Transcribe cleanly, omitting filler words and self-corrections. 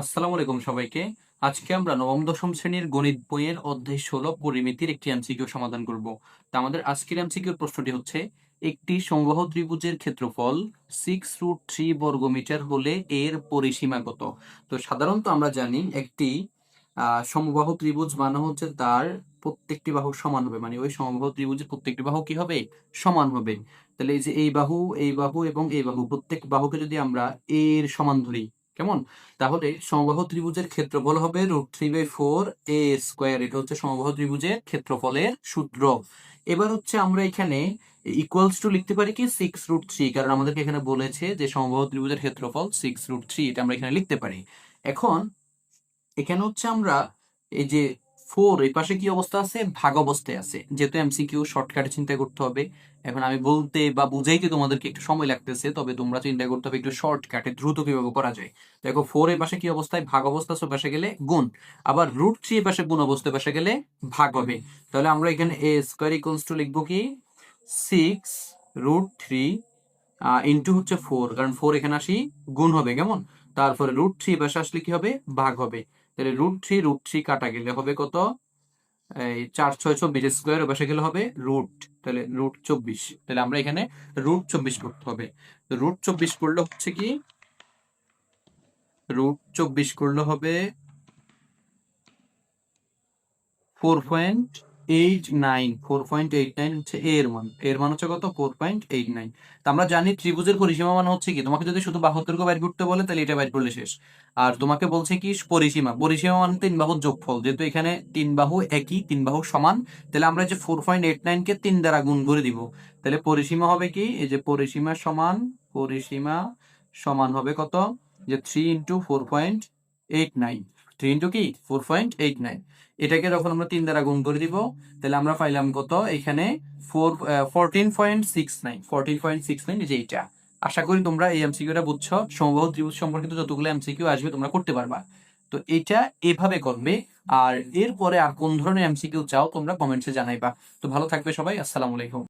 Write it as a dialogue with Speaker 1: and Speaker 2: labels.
Speaker 1: আসসালামু আলাইকুম সবাইকে। আজকে আমরা নবম দশম শ্রেণীর গণিত বইয়ের অধ্যায় ১৬ পরিমিতির একটি এমসিকিউ সমাধান করব। তা আমাদের আজকের এমসিকিউর প্রশ্নটি হচ্ছে, একটি সমবাহু ত্রিভুজের ক্ষেত্রফল 6√3 বর্গমিটার হলে এর পরিসীমা কত? তো সাধারণত আমরা জানি একটি সমবাহু ত্রিভুজ মানে হচ্ছে তার প্রত্যেকটি বাহু সমান হবে, মানে ওই সমবাহু ত্রিভুজের প্রত্যেকটি বাহু কি হবে? সমান হবে। তাহলে এই যে এই বাহু এবং এই বাহু, প্রত্যেক বাহুকে যদি আমরা এর সমান ধরি, কেমন? তাহলে সমবাহু ত্রিভুজের ক্ষেত্রফল হবে √3/4 a²। এটা হচ্ছে সমবাহু ত্রিভুজের ক্ষেত্রফলের সূত্র। এবার হচ্ছে আমরা এখানে ইকুয়ালস টু লিখতে পারি কি 6√3, কারণ আমাদেরকে এখানে বলেছে যে সমবাহু ত্রিভুজের ক্ষেত্রফল 6√3, এটা আমরা এখানে লিখতে পারি। এখন এখানে হচ্ছে আমরা এই যে 4 এই পাশে কি অবস্থা আছে? ভাগ অবস্থায় আছে। যেহেতু এমসিকিউ শর্টকাটে চিন্তা করতে হবে, এখন আমি বলতে বা বুঝাইতে তোমাদেরকে একটু সময় লাগতেছে, তবে তোমরা চিন্তা করতে হবে একটু শর্টকাটে দ্রুত কিভাবে করা যায়। দেখো 4 এর পাশে কি অবস্থায়? ভাগ অবস্থা, সো পাশে গেলে গুণ। আবার √3 এর পাশে গুণ অবস্থায় পাশে গেলে ভাগ হবে। তাহলে আমরা এখানে a² লিখবো কি 6√3 ইন্টু হচ্ছে 4, কারণ 4 এখানে আসি গুণ হবে, কেমন? তারপরে √3 পাশে আসলে কি হবে? ভাগ হবে। তাহলে √3 কাটা গেলে হবে কত? এই 4 6 24 পাশে গেলে হবে রুট, তাহলে √24। তাহলে আমরা এখানে √24 করতে হবে। তো √24 করলে হচ্ছে কি, √24 করলে হবে 4.89 হচ্ছে এর মান হচ্ছে কত? 4.89। তো আমরা জানি ত্রিভুজের পরিসীমা মানে হচ্ছে কি, তোমাকে যদি শুধু বাহুর দৈর্ঘ্য বাইর করতে বলে তাহলে এটা বাইর করলে শেষ। আর তোমাকে বলছে কি পরিসীমা মানে তিন বাহুর যোগফল, যেহেতু এখানে তিন বাহু একই, তিন বাহু সমান, তাহলে আমরা যে 4.89 কে 3 দ্বারা গুণ করে দিব। তাহলে পরিসীমা হবে কি, এই যে পরিসীমা সমান হবে কত? যে 3 × 4.89, 3 কি 4.89। এটাকে যখন আমরা 3 দ্বারা গুণ করে দিব, তাহলে আমরা পাইলাম কত? এখানে 14.69, যে এইটা। আশা করি তোমরা এই এমসিকিউটা বুঝছো। সমবাহু ত্রিভুজ সম্পর্কিত যতগুলো এমসিকিউ আসবে তোমরা করতে পারবা। তো এইটা এভাবে করবে। আর এরপরে আর কোন ধরনের এমসিকিউ চাও তোমরা কমেন্টসে জানাইবা। তো ভালো থাকবে সবাই, আসসালামু আলাইকুম।